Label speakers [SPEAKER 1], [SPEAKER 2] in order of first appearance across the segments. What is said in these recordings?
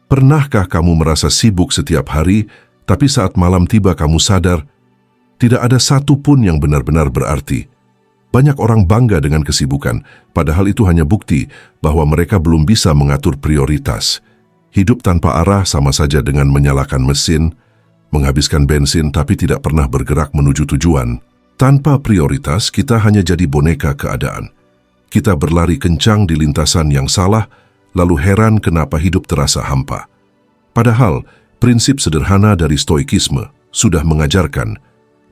[SPEAKER 1] Pernahkah kamu merasa sibuk setiap hari, tapi saat malam tiba kamu sadar, tidak ada satu pun yang benar-benar berarti? Banyak orang bangga dengan kesibukan, padahal itu hanya bukti bahwa mereka belum bisa mengatur prioritas. Hidup tanpa arah sama saja dengan menyalakan mesin, menghabiskan bensin tapi tidak pernah bergerak menuju tujuan. Tanpa prioritas, kita hanya jadi boneka keadaan. Kita berlari kencang di lintasan yang salah, lalu heran kenapa hidup terasa hampa. Padahal, prinsip sederhana dari stoikisme sudah mengajarkan,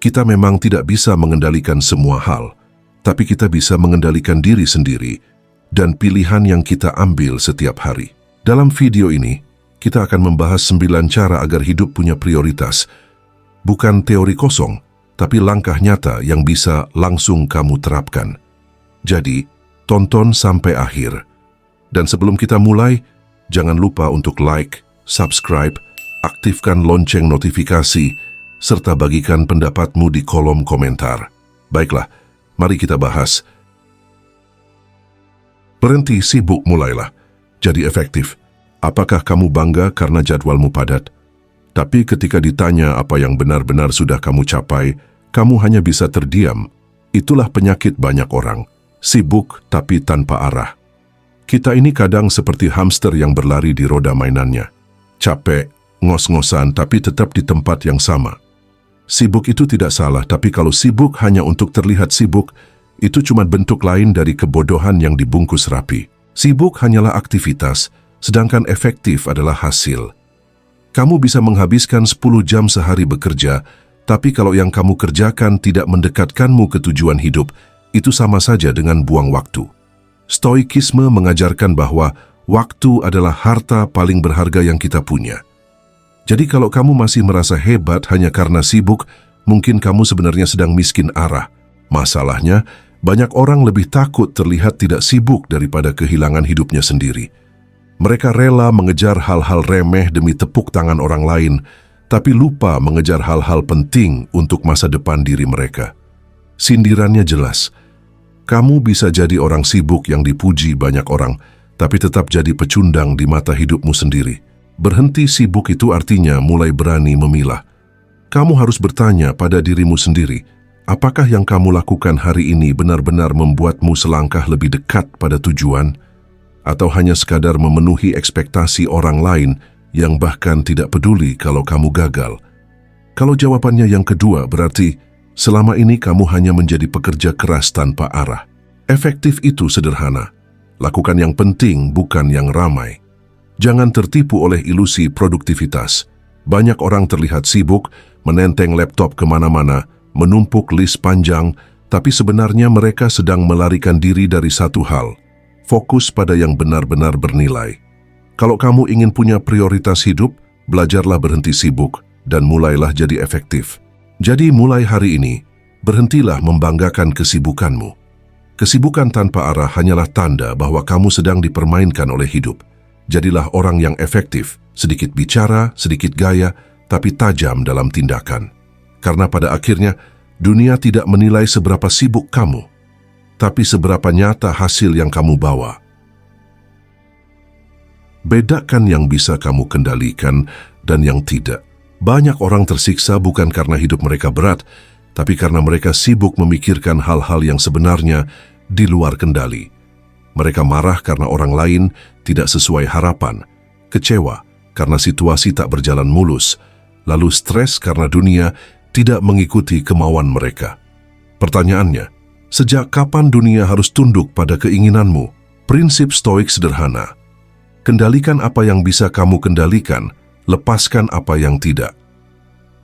[SPEAKER 1] kita memang tidak bisa mengendalikan semua hal, tapi kita bisa mengendalikan diri sendiri dan pilihan yang kita ambil setiap hari. Dalam video ini, kita akan membahas 9 cara agar hidup punya prioritas. Bukan teori kosong, tapi langkah nyata yang bisa langsung kamu terapkan. Jadi, tonton sampai akhir. Dan sebelum kita mulai, jangan lupa untuk like, subscribe, aktifkan lonceng notifikasi, serta bagikan pendapatmu di kolom komentar. Baiklah, mari kita bahas. Berhenti sibuk mulailah. Jadi efektif. Apakah kamu bangga karena jadwalmu padat? Tapi ketika ditanya apa yang benar-benar sudah kamu capai, kamu hanya bisa terdiam. Itulah penyakit banyak orang. Sibuk tapi tanpa arah. Kita ini kadang seperti hamster yang berlari di roda mainannya. Capek, ngos-ngosan tapi tetap di tempat yang sama. Sibuk itu tidak salah, tapi kalau sibuk hanya untuk terlihat sibuk, itu cuma bentuk lain dari kebodohan yang dibungkus rapi. Sibuk hanyalah aktivitas, sedangkan efektif adalah hasil. Kamu bisa menghabiskan 10 jam sehari bekerja, tapi kalau yang kamu kerjakan tidak mendekatkanmu ke tujuan hidup, itu sama saja dengan buang waktu. Stoikisme mengajarkan bahwa waktu adalah harta paling berharga yang kita punya. Jadi kalau kamu masih merasa hebat hanya karena sibuk, mungkin kamu sebenarnya sedang miskin arah. Masalahnya, banyak orang lebih takut terlihat tidak sibuk daripada kehilangan hidupnya sendiri. Mereka rela mengejar hal-hal remeh demi tepuk tangan orang lain, tapi lupa mengejar hal-hal penting untuk masa depan diri mereka. Sindirannya jelas. Kamu bisa jadi orang sibuk yang dipuji banyak orang, tapi tetap jadi pecundang di mata hidupmu sendiri. Berhenti sibuk itu artinya mulai berani memilah. Kamu harus bertanya pada dirimu sendiri, apakah yang kamu lakukan hari ini benar-benar membuatmu selangkah lebih dekat pada tujuan? Atau hanya sekadar memenuhi ekspektasi orang lain yang bahkan tidak peduli kalau kamu gagal? Kalau jawabannya yang kedua, berarti selama ini kamu hanya menjadi pekerja keras tanpa arah. Efektif itu sederhana. Lakukan yang penting, bukan yang ramai. Jangan tertipu oleh ilusi produktivitas. Banyak orang terlihat sibuk, menenteng laptop kemana-mana, menumpuk list panjang, tapi sebenarnya mereka sedang melarikan diri dari satu hal. Fokus pada yang benar-benar bernilai. Kalau kamu ingin punya prioritas hidup, belajarlah berhenti sibuk dan mulailah jadi efektif. Jadi mulai hari ini, berhentilah membanggakan kesibukanmu. Kesibukan tanpa arah hanyalah tanda bahwa kamu sedang dipermainkan oleh hidup. Jadilah orang yang efektif, sedikit bicara, sedikit gaya, tapi tajam dalam tindakan. Karena pada akhirnya, dunia tidak menilai seberapa sibuk kamu, tapi seberapa nyata hasil yang kamu bawa. Bedakan yang bisa kamu kendalikan dan yang tidak. Banyak orang tersiksa bukan karena hidup mereka berat, tapi karena mereka sibuk memikirkan hal-hal yang sebenarnya di luar kendali. Mereka marah karena orang lain tidak sesuai harapan, kecewa karena situasi tak berjalan mulus, lalu stres karena dunia tidak mengikuti kemauan mereka. Pertanyaannya, sejak kapan dunia harus tunduk pada keinginanmu? Prinsip stoik sederhana. Kendalikan apa yang bisa kamu kendalikan, lepaskan apa yang tidak.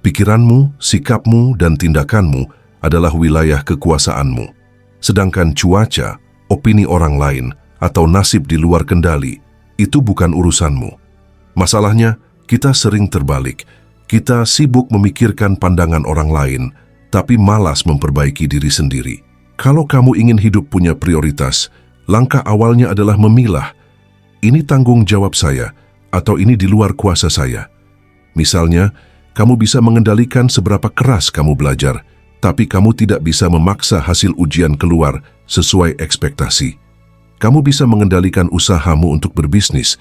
[SPEAKER 1] Pikiranmu, sikapmu, dan tindakanmu adalah wilayah kekuasaanmu. Sedangkan cuaca, opini orang lain, atau nasib di luar kendali, itu bukan urusanmu. Masalahnya, kita sering terbalik. Kita sibuk memikirkan pandangan orang lain, tapi malas memperbaiki diri sendiri. Kalau kamu ingin hidup punya prioritas, langkah awalnya adalah memilah. Ini tanggung jawab saya, atau ini di luar kuasa saya. Misalnya, kamu bisa mengendalikan seberapa keras kamu belajar, tapi kamu tidak bisa memaksa hasil ujian keluar sesuai ekspektasi. Kamu bisa mengendalikan usahamu untuk berbisnis,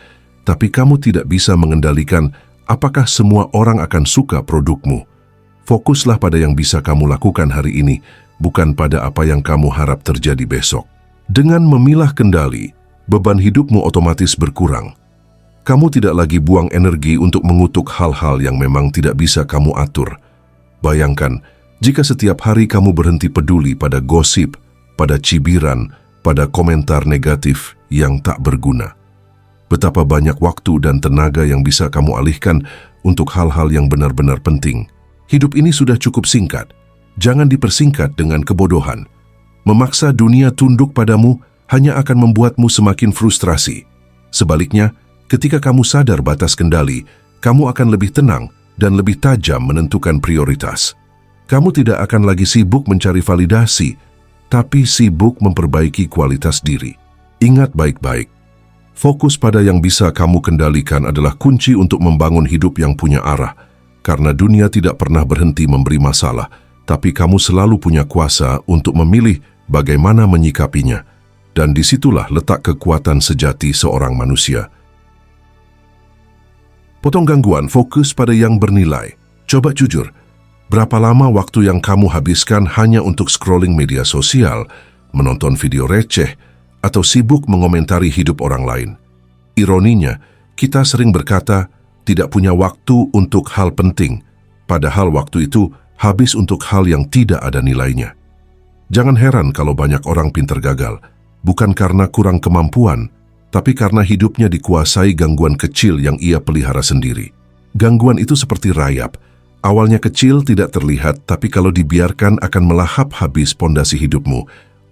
[SPEAKER 1] tapi kamu tidak bisa mengendalikan apakah semua orang akan suka produkmu. Fokuslah pada yang bisa kamu lakukan hari ini, bukan pada apa yang kamu harap terjadi besok. Dengan memilah kendali, beban hidupmu otomatis berkurang. Kamu tidak lagi buang energi untuk mengutuk hal-hal yang memang tidak bisa kamu atur. Bayangkan, jika setiap hari kamu berhenti peduli pada gosip, pada cibiran, pada komentar negatif yang tak berguna. Betapa banyak waktu dan tenaga yang bisa kamu alihkan untuk hal-hal yang benar-benar penting. Hidup ini sudah cukup singkat. Jangan dipersingkat dengan kebodohan. Memaksa dunia tunduk padamu hanya akan membuatmu semakin frustrasi. Sebaliknya, ketika kamu sadar batas kendali, kamu akan lebih tenang dan lebih tajam menentukan prioritas. Kamu tidak akan lagi sibuk mencari validasi, tapi sibuk memperbaiki kualitas diri. Ingat baik-baik, fokus pada yang bisa kamu kendalikan adalah kunci untuk membangun hidup yang punya arah, karena dunia tidak pernah berhenti memberi masalah, tapi kamu selalu punya kuasa untuk memilih bagaimana menyikapinya, dan disitulah letak kekuatan sejati seorang manusia. Potong gangguan, fokus pada yang bernilai. Coba jujur, berapa lama waktu yang kamu habiskan hanya untuk scrolling media sosial, menonton video receh, atau sibuk mengomentari hidup orang lain? Ironinya, kita sering berkata, tidak punya waktu untuk hal penting, padahal waktu itu habis untuk hal yang tidak ada nilainya. Jangan heran kalau banyak orang pintar gagal, bukan karena kurang kemampuan, tapi karena hidupnya dikuasai gangguan kecil yang ia pelihara sendiri. Gangguan itu seperti rayap, awalnya kecil tidak terlihat, tapi kalau dibiarkan akan melahap habis pondasi hidupmu.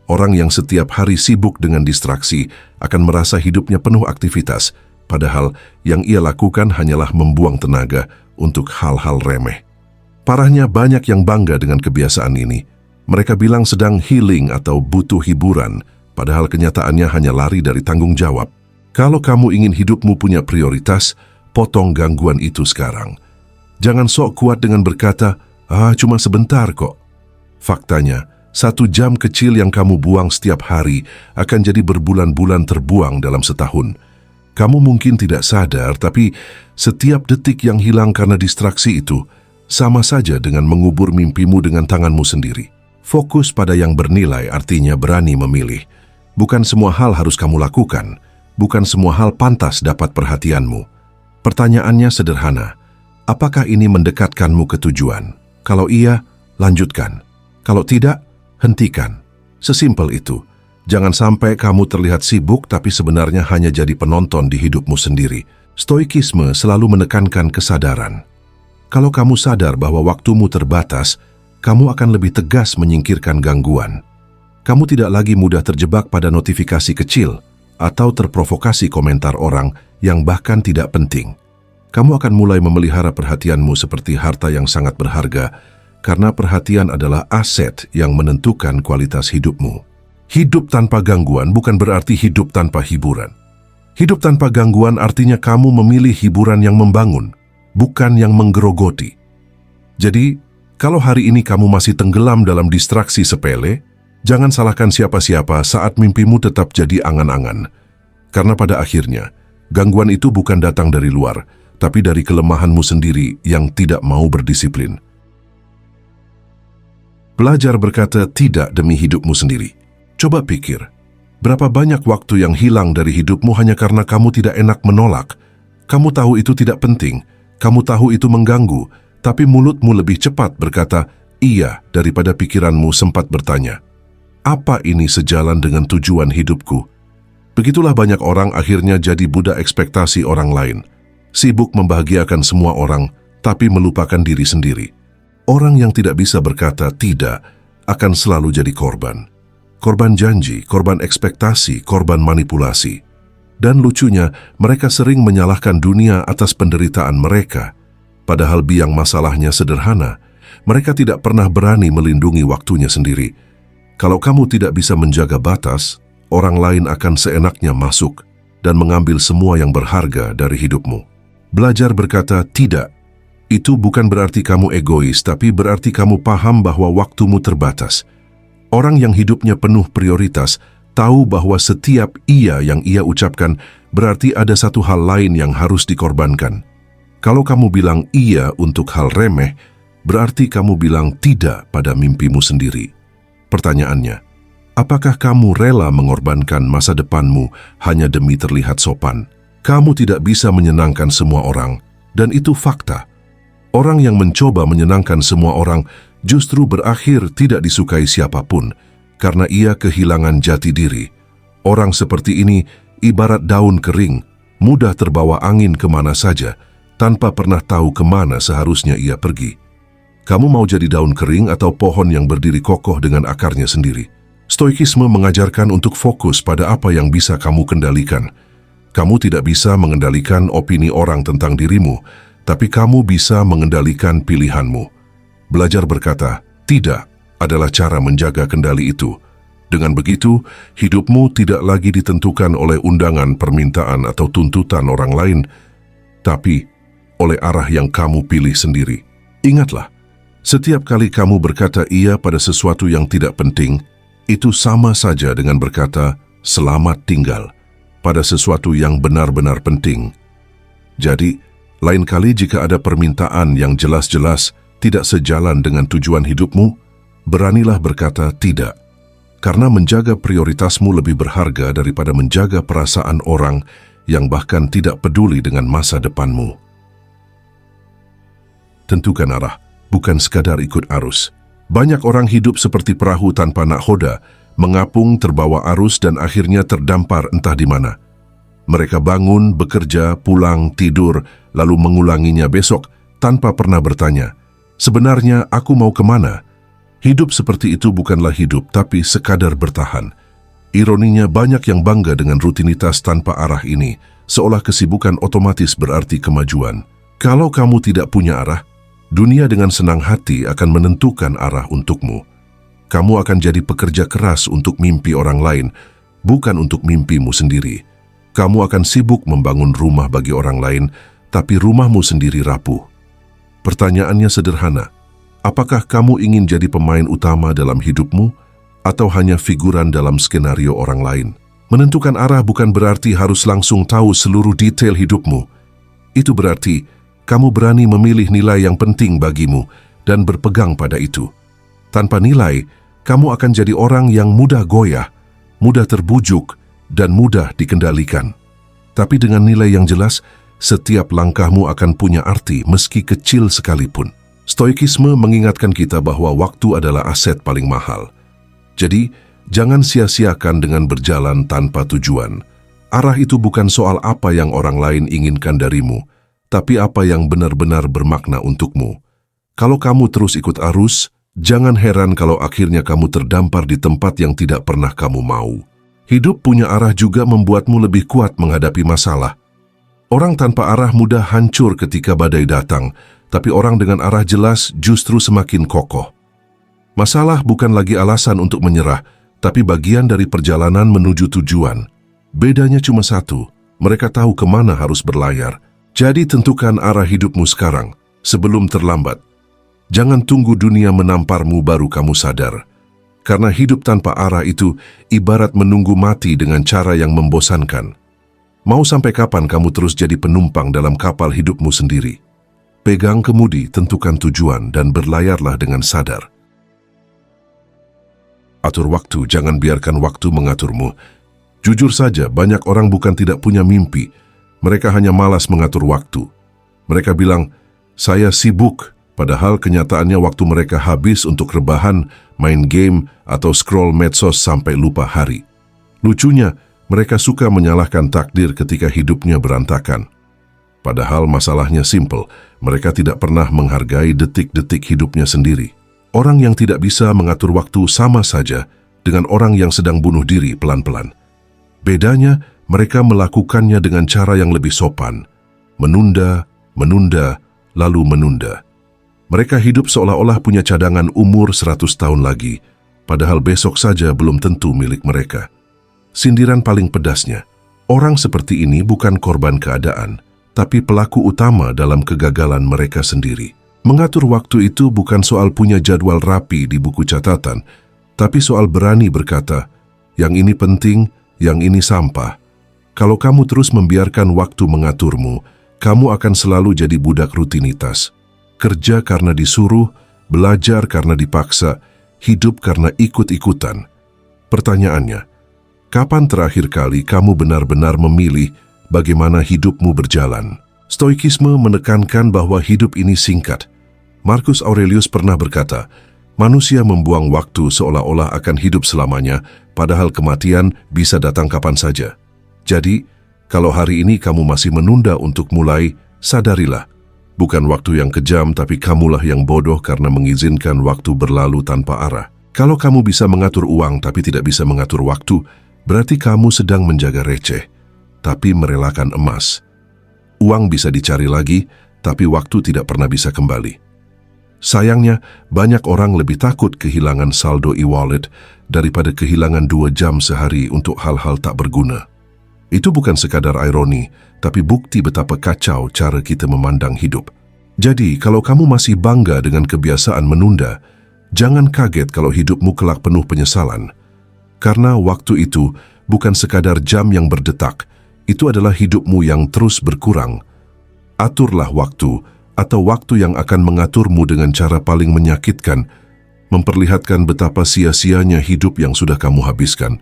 [SPEAKER 1] Orang yang setiap hari sibuk dengan distraksi akan merasa hidupnya penuh aktivitas, padahal yang ia lakukan hanyalah membuang tenaga untuk hal-hal remeh. Parahnya banyak yang bangga dengan kebiasaan ini. Mereka bilang sedang healing atau butuh hiburan, padahal kenyataannya hanya lari dari tanggung jawab. Kalau kamu ingin hidupmu punya prioritas, potong gangguan itu sekarang. Jangan sok kuat dengan berkata, cuma sebentar kok. Faktanya, 1 jam kecil yang kamu buang setiap hari akan jadi berbulan-bulan terbuang dalam setahun. Kamu mungkin tidak sadar, tapi setiap detik yang hilang karena distraksi itu sama saja dengan mengubur mimpimu dengan tanganmu sendiri. Fokus pada yang bernilai artinya berani memilih. Bukan semua hal harus kamu lakukan. Bukan semua hal pantas dapat perhatianmu. Pertanyaannya sederhana. Apakah ini mendekatkanmu ke tujuan? Kalau iya, lanjutkan. Kalau tidak, hentikan. Sesimpel itu. Jangan sampai kamu terlihat sibuk tapi sebenarnya hanya jadi penonton di hidupmu sendiri. Stoikisme selalu menekankan kesadaran. Kalau kamu sadar bahwa waktumu terbatas, kamu akan lebih tegas menyingkirkan gangguan. Kamu tidak lagi mudah terjebak pada notifikasi kecil atau terprovokasi komentar orang yang bahkan tidak penting. Kamu akan mulai memelihara perhatianmu seperti harta yang sangat berharga, karena perhatian adalah aset yang menentukan kualitas hidupmu. Hidup tanpa gangguan bukan berarti hidup tanpa hiburan. Hidup tanpa gangguan artinya kamu memilih hiburan yang membangun, bukan yang menggerogoti. Jadi, kalau hari ini kamu masih tenggelam dalam distraksi sepele, jangan salahkan siapa-siapa saat mimpimu tetap jadi angan-angan. Karena pada akhirnya, gangguan itu bukan datang dari luar, tapi dari kelemahanmu sendiri yang tidak mau berdisiplin. Belajar berkata tidak demi hidupmu sendiri. Coba pikir, berapa banyak waktu yang hilang dari hidupmu hanya karena kamu tidak enak menolak. Kamu tahu itu tidak penting, kamu tahu itu mengganggu, tapi mulutmu lebih cepat berkata iya daripada pikiranmu sempat bertanya, apa ini sejalan dengan tujuan hidupku? Begitulah banyak orang akhirnya jadi budak ekspektasi orang lain, sibuk membahagiakan semua orang, tapi melupakan diri sendiri. Orang yang tidak bisa berkata tidak akan selalu jadi korban. Korban janji, korban ekspektasi, korban manipulasi. Dan lucunya, mereka sering menyalahkan dunia atas penderitaan mereka. Padahal biang masalahnya sederhana. Mereka tidak pernah berani melindungi waktunya sendiri. Kalau kamu tidak bisa menjaga batas, orang lain akan seenaknya masuk dan mengambil semua yang berharga dari hidupmu. Belajar berkata tidak. Itu bukan berarti kamu egois, tapi berarti kamu paham bahwa waktumu terbatas. Orang yang hidupnya penuh prioritas tahu bahwa setiap iya yang ia ucapkan berarti ada satu hal lain yang harus dikorbankan. Kalau kamu bilang iya untuk hal remeh, berarti kamu bilang tidak pada mimpimu sendiri. Pertanyaannya, apakah kamu rela mengorbankan masa depanmu hanya demi terlihat sopan? Kamu tidak bisa menyenangkan semua orang, dan itu fakta. Orang yang mencoba menyenangkan semua orang justru berakhir tidak disukai siapapun, karena ia kehilangan jati diri. Orang seperti ini ibarat daun kering, mudah terbawa angin kemana saja, tanpa pernah tahu kemana seharusnya ia pergi. Kamu mau jadi daun kering atau pohon yang berdiri kokoh dengan akarnya sendiri? Stoikisme mengajarkan untuk fokus pada apa yang bisa kamu kendalikan. Kamu tidak bisa mengendalikan opini orang tentang dirimu, tapi kamu bisa mengendalikan pilihanmu. Belajar berkata, tidak adalah cara menjaga kendali itu. Dengan begitu, hidupmu tidak lagi ditentukan oleh undangan, permintaan, atau tuntutan orang lain, tapi oleh arah yang kamu pilih sendiri. Ingatlah, setiap kali kamu berkata iya pada sesuatu yang tidak penting, itu sama saja dengan berkata selamat tinggal pada sesuatu yang benar-benar penting. Jadi, lain kali jika ada permintaan yang jelas-jelas tidak sejalan dengan tujuan hidupmu, beranilah berkata tidak, karena menjaga prioritasmu lebih berharga daripada menjaga perasaan orang yang bahkan tidak peduli dengan masa depanmu. Tentukan arah, bukan sekadar ikut arus. Banyak orang hidup seperti perahu tanpa nakhoda, mengapung terbawa arus dan akhirnya terdampar entah di mana. Mereka bangun, bekerja, pulang, tidur, lalu mengulanginya besok tanpa pernah bertanya, sebenarnya aku mau kemana? Hidup seperti itu bukanlah hidup, tapi sekadar bertahan. Ironinya, banyak yang bangga dengan rutinitas tanpa arah ini, seolah kesibukan otomatis berarti kemajuan. Kalau kamu tidak punya arah, dunia dengan senang hati akan menentukan arah untukmu. Kamu akan jadi pekerja keras untuk mimpi orang lain, bukan untuk mimpimu sendiri. Kamu akan sibuk membangun rumah bagi orang lain, tapi rumahmu sendiri rapuh. Pertanyaannya sederhana, apakah kamu ingin jadi pemain utama dalam hidupmu, atau hanya figuran dalam skenario orang lain? Menentukan arah bukan berarti harus langsung tahu seluruh detail hidupmu. Itu berarti kamu berani memilih nilai yang penting bagimu dan berpegang pada itu. Tanpa nilai, kamu akan jadi orang yang mudah goyah, mudah terbujuk, dan mudah dikendalikan. Tapi dengan nilai yang jelas, setiap langkahmu akan punya arti meski kecil sekalipun. Stoikisme mengingatkan kita bahwa waktu adalah aset paling mahal. Jadi, jangan sia-siakan dengan berjalan tanpa tujuan. Arah itu bukan soal apa yang orang lain inginkan darimu, tapi apa yang benar-benar bermakna untukmu. Kalau kamu terus ikut arus, jangan heran kalau akhirnya kamu terdampar di tempat yang tidak pernah kamu mau. Hidup punya arah juga membuatmu lebih kuat menghadapi masalah. Orang tanpa arah mudah hancur ketika badai datang, tapi orang dengan arah jelas justru semakin kokoh. Masalah bukan lagi alasan untuk menyerah, tapi bagian dari perjalanan menuju tujuan. Bedanya cuma satu, mereka tahu kemana harus berlayar. Jadi tentukan arah hidupmu sekarang, sebelum terlambat. Jangan tunggu dunia menamparmu baru kamu sadar. Karena hidup tanpa arah itu ibarat menunggu mati dengan cara yang membosankan. Mau sampai kapan kamu terus jadi penumpang dalam kapal hidupmu sendiri? Pegang kemudi, tentukan tujuan, dan berlayarlah dengan sadar. Atur waktu, jangan biarkan waktu mengaturmu. Jujur saja, banyak orang bukan tidak punya mimpi. Mereka hanya malas mengatur waktu. Mereka bilang, saya sibuk, padahal kenyataannya waktu mereka habis untuk rebahan, main game, atau scroll medsos sampai lupa hari. Lucunya, mereka suka menyalahkan takdir ketika hidupnya berantakan. Padahal masalahnya simpel, mereka tidak pernah menghargai detik-detik hidupnya sendiri. Orang yang tidak bisa mengatur waktu sama saja dengan orang yang sedang bunuh diri pelan-pelan. Bedanya, mereka melakukannya dengan cara yang lebih sopan. Menunda, lalu menunda. Mereka hidup seolah-olah punya cadangan umur 100 tahun lagi, padahal besok saja belum tentu milik mereka. Sindiran paling pedasnya, orang seperti ini bukan korban keadaan, tapi pelaku utama dalam kegagalan mereka sendiri. Mengatur waktu itu bukan soal punya jadwal rapi di buku catatan, tapi soal berani berkata, Yang ini penting, yang ini sampah. Kalau kamu terus membiarkan waktu mengaturmu, kamu akan selalu jadi budak rutinitas. Kerja karena disuruh, belajar karena dipaksa, hidup karena ikut-ikutan. Pertanyaannya, kapan terakhir kali kamu benar-benar memilih bagaimana hidupmu berjalan? Stoikisme menekankan bahwa hidup ini singkat. Marcus Aurelius pernah berkata, manusia membuang waktu seolah-olah akan hidup selamanya, padahal kematian bisa datang kapan saja. Jadi, kalau hari ini kamu masih menunda untuk mulai, sadarilah. Bukan waktu yang kejam, tapi kamulah yang bodoh karena mengizinkan waktu berlalu tanpa arah. Kalau kamu bisa mengatur uang tapi tidak bisa mengatur waktu, berarti kamu sedang menjaga receh, tapi merelakan emas. Uang bisa dicari lagi, tapi waktu tidak pernah bisa kembali. Sayangnya, banyak orang lebih takut kehilangan saldo e-wallet daripada kehilangan 2 jam sehari untuk hal-hal tak berguna. Itu bukan sekadar ironi, tapi bukti betapa kacau cara kita memandang hidup. Jadi, kalau kamu masih bangga dengan kebiasaan menunda, jangan kaget kalau hidupmu kelak penuh penyesalan. Karena waktu itu bukan sekadar jam yang berdetak, itu adalah hidupmu yang terus berkurang. Aturlah waktu, atau waktu yang akan mengaturmu dengan cara paling menyakitkan, memperlihatkan betapa sia-sianya hidup yang sudah kamu habiskan.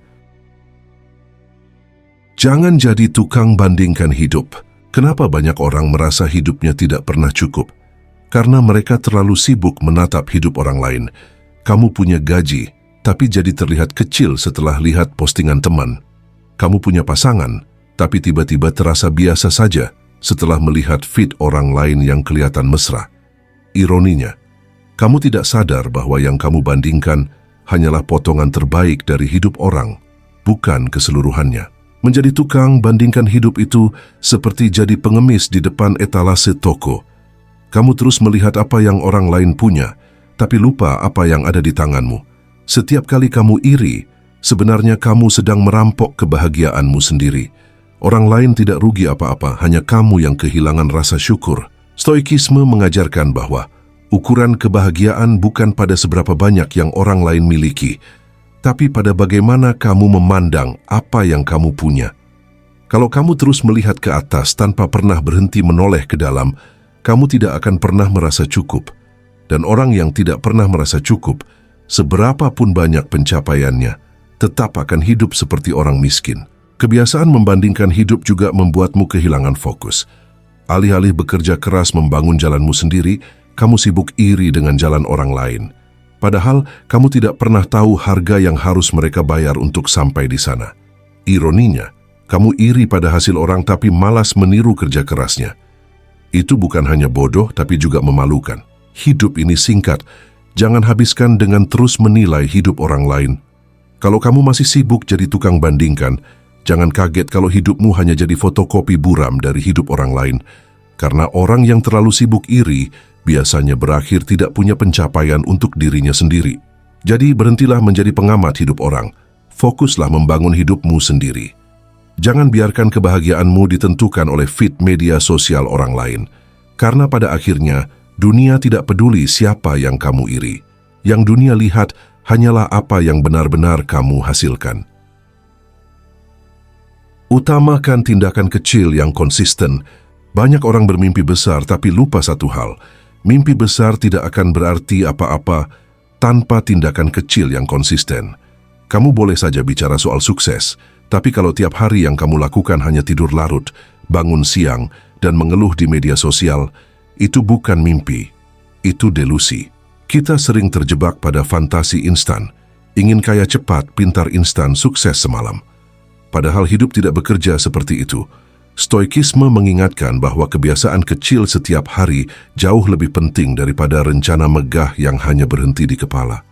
[SPEAKER 1] Jangan jadi tukang bandingkan hidup. Kenapa banyak orang merasa hidupnya tidak pernah cukup? Karena mereka terlalu sibuk menatap hidup orang lain. Kamu punya gaji, tapi jadi terlihat kecil setelah lihat postingan teman. Kamu punya pasangan, tapi tiba-tiba terasa biasa saja setelah melihat feed orang lain yang kelihatan mesra. Ironinya, kamu tidak sadar bahwa yang kamu bandingkan hanyalah potongan terbaik dari hidup orang, bukan keseluruhannya. Menjadi tukang bandingkan hidup itu seperti jadi pengemis di depan etalase toko. Kamu terus melihat apa yang orang lain punya, tapi lupa apa yang ada di tanganmu. Setiap kali kamu iri, sebenarnya kamu sedang merampok kebahagiaanmu sendiri. Orang lain tidak rugi apa-apa, hanya kamu yang kehilangan rasa syukur. Stoikisme mengajarkan bahwa ukuran kebahagiaan bukan pada seberapa banyak yang orang lain miliki, tapi pada bagaimana kamu memandang apa yang kamu punya. Kalau kamu terus melihat ke atas tanpa pernah berhenti menoleh ke dalam, kamu tidak akan pernah merasa cukup. Dan orang yang tidak pernah merasa cukup, seberapapun banyak pencapaiannya, tetap akan hidup seperti orang miskin. Kebiasaan membandingkan hidup juga membuatmu kehilangan fokus. Alih-alih bekerja keras membangun jalanmu sendiri, kamu sibuk iri dengan jalan orang lain. Padahal, kamu tidak pernah tahu harga yang harus mereka bayar untuk sampai di sana. Ironinya, kamu iri pada hasil orang tapi malas meniru kerja kerasnya. Itu bukan hanya bodoh, tapi juga memalukan. Hidup ini singkat, jangan habiskan dengan terus menilai hidup orang lain. Kalau kamu masih sibuk jadi tukang bandingkan, jangan kaget kalau hidupmu hanya jadi fotokopi buram dari hidup orang lain. Karena orang yang terlalu sibuk iri, biasanya berakhir tidak punya pencapaian untuk dirinya sendiri. Jadi berhentilah menjadi pengamat hidup orang. Fokuslah membangun hidupmu sendiri. Jangan biarkan kebahagiaanmu ditentukan oleh feed media sosial orang lain. Karena pada akhirnya, dunia tidak peduli siapa yang kamu iri. Yang dunia lihat hanyalah apa yang benar-benar kamu hasilkan. Utamakan tindakan kecil yang konsisten. Banyak orang bermimpi besar tapi lupa satu hal. Mimpi besar tidak akan berarti apa-apa tanpa tindakan kecil yang konsisten. Kamu boleh saja bicara soal sukses, tapi kalau tiap hari yang kamu lakukan hanya tidur larut, bangun siang, dan mengeluh di media sosial, itu bukan mimpi, itu delusi. Kita sering terjebak pada fantasi instan, ingin kaya cepat, pintar instan, sukses semalam. Padahal hidup tidak bekerja seperti itu. Stoikisme mengingatkan bahwa kebiasaan kecil setiap hari jauh lebih penting daripada rencana megah yang hanya berhenti di kepala.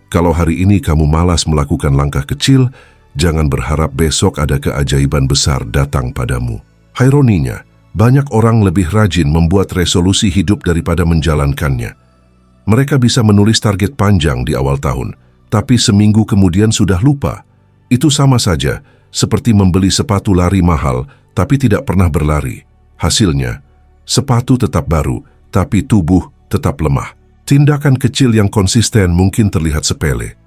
[SPEAKER 1] Kalau hari ini kamu malas melakukan langkah kecil, jangan berharap besok ada keajaiban besar datang padamu. Ironinya, banyak orang lebih rajin membuat resolusi hidup daripada menjalankannya. Mereka bisa menulis target panjang di awal tahun, tapi seminggu kemudian sudah lupa. Itu sama saja seperti membeli sepatu lari mahal, tapi tidak pernah berlari. Hasilnya, sepatu tetap baru, tapi tubuh tetap lemah. Tindakan kecil yang konsisten mungkin terlihat sepele.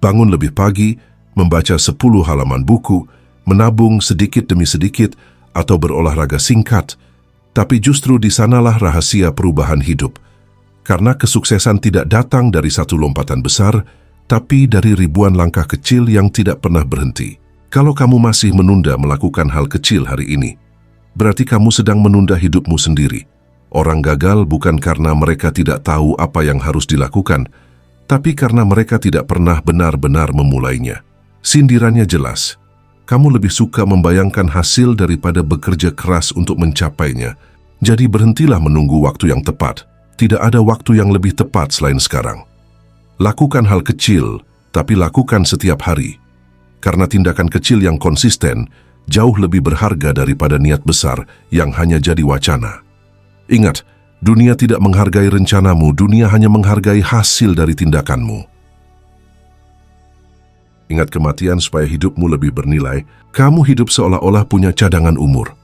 [SPEAKER 1] Bangun lebih pagi, membaca 10 halaman buku, menabung sedikit demi sedikit, atau berolahraga singkat. Tapi justru di sanalah rahasia perubahan hidup. Karena kesuksesan tidak datang dari satu lompatan besar, tapi dari ribuan langkah kecil yang tidak pernah berhenti. Kalau kamu masih menunda melakukan hal kecil hari ini, berarti kamu sedang menunda hidupmu sendiri. Orang gagal bukan karena mereka tidak tahu apa yang harus dilakukan, tapi karena mereka tidak pernah benar-benar memulainya. Sindirannya jelas. Kamu lebih suka membayangkan hasil daripada bekerja keras untuk mencapainya. Jadi berhentilah menunggu waktu yang tepat. Tidak ada waktu yang lebih tepat selain sekarang. Lakukan hal kecil, tapi lakukan setiap hari. Karena tindakan kecil yang konsisten jauh lebih berharga daripada niat besar yang hanya jadi wacana. Ingat, dunia tidak menghargai rencanamu, dunia hanya menghargai hasil dari tindakanmu. Ingat kematian supaya hidupmu lebih bernilai. Kamu hidup seolah-olah punya cadangan umur.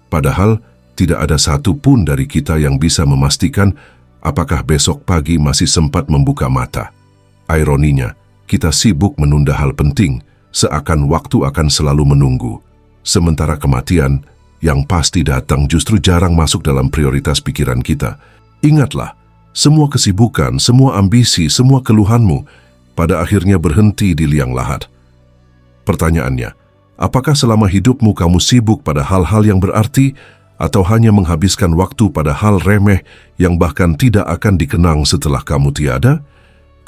[SPEAKER 1] Padahal, tidak ada satu pun dari kita yang bisa memastikan apakah besok pagi masih sempat membuka mata. Ironinya, kita sibuk menunda hal penting, seakan waktu akan selalu menunggu. Sementara kematian, yang pasti datang justru jarang masuk dalam prioritas pikiran kita. Ingatlah, semua kesibukan, semua ambisi, semua keluhanmu, pada akhirnya berhenti di liang lahat. Pertanyaannya, apakah selama hidupmu kamu sibuk pada hal-hal yang berarti, atau hanya menghabiskan waktu pada hal remeh yang bahkan tidak akan dikenang setelah kamu tiada?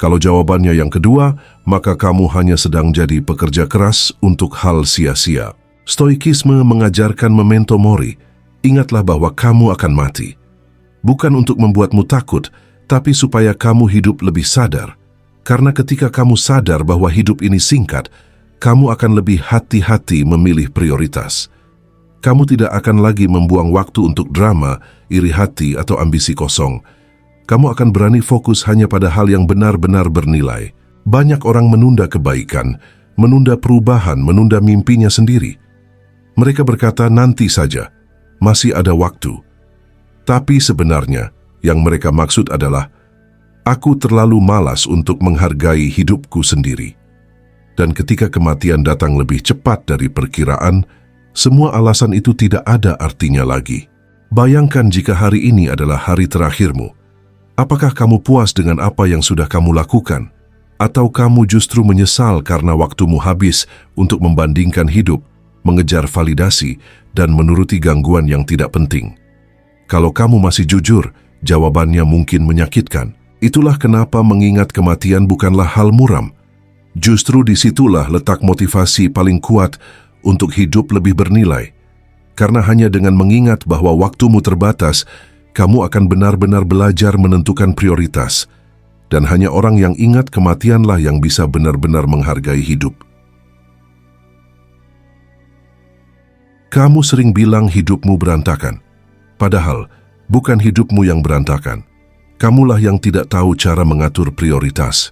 [SPEAKER 1] Kalau jawabannya yang kedua, maka kamu hanya sedang jadi pekerja keras untuk hal sia-sia. Stoikisme mengajarkan memento mori. Ingatlah bahwa kamu akan mati. Bukan untuk membuatmu takut, tapi supaya kamu hidup lebih sadar. Karena ketika kamu sadar bahwa hidup ini singkat, kamu akan lebih hati-hati memilih prioritas. Kamu tidak akan lagi membuang waktu untuk drama, iri hati, atau ambisi kosong. Kamu akan berani fokus hanya pada hal yang benar-benar bernilai. Banyak orang menunda kebaikan, menunda perubahan, menunda mimpinya sendiri. Mereka berkata nanti saja, masih ada waktu. Tapi sebenarnya, yang mereka maksud adalah, aku terlalu malas untuk menghargai hidupku sendiri. Dan ketika kematian datang lebih cepat dari perkiraan, semua alasan itu tidak ada artinya lagi. Bayangkan jika hari ini adalah hari terakhirmu. Apakah kamu puas dengan apa yang sudah kamu lakukan? Atau kamu justru menyesal karena waktumu habis untuk membandingkan hidup, mengejar validasi, dan menuruti gangguan yang tidak penting? Kalau kamu masih jujur, jawabannya mungkin menyakitkan. Itulah kenapa mengingat kematian bukanlah hal muram. Justru disitulah letak motivasi paling kuat untuk hidup lebih bernilai. Karena hanya dengan mengingat bahwa waktumu terbatas, kamu akan benar-benar belajar menentukan prioritas. Dan hanya orang yang ingat kematianlah yang bisa benar-benar menghargai hidup. Kamu sering bilang hidupmu berantakan. Padahal, bukan hidupmu yang berantakan. Kamulah yang tidak tahu cara mengatur prioritas.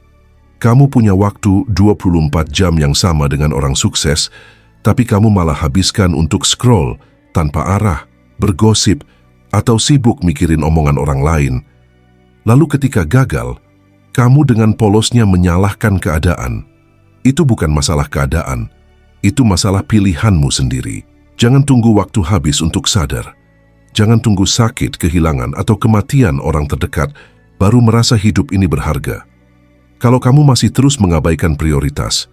[SPEAKER 1] Kamu punya waktu 24 jam yang sama dengan orang sukses, tapi kamu malah habiskan untuk scroll tanpa arah, bergosip, atau sibuk mikirin omongan orang lain. Lalu ketika gagal, kamu dengan polosnya menyalahkan keadaan. Itu bukan masalah keadaan, itu masalah pilihanmu sendiri. Jangan tunggu waktu habis untuk sadar. Jangan tunggu sakit, kehilangan, atau kematian orang terdekat baru merasa hidup ini berharga. Kalau kamu masih terus mengabaikan prioritas,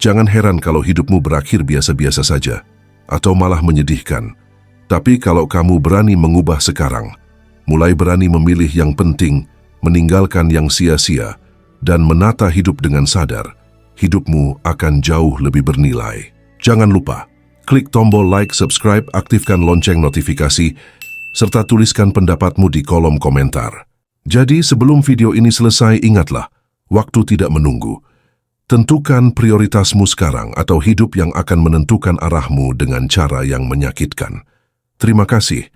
[SPEAKER 1] jangan heran kalau hidupmu berakhir biasa-biasa saja, atau malah menyedihkan. Tapi kalau kamu berani mengubah sekarang, mulai berani memilih yang penting, meninggalkan yang sia-sia, dan menata hidup dengan sadar, hidupmu akan jauh lebih bernilai. Jangan lupa, klik tombol like, subscribe, aktifkan lonceng notifikasi, serta tuliskan pendapatmu di kolom komentar. Jadi sebelum video ini selesai, ingatlah, waktu tidak menunggu. Tentukan prioritasmu sekarang atau hidup yang akan menentukan arahmu dengan cara yang menyakitkan. Terima kasih.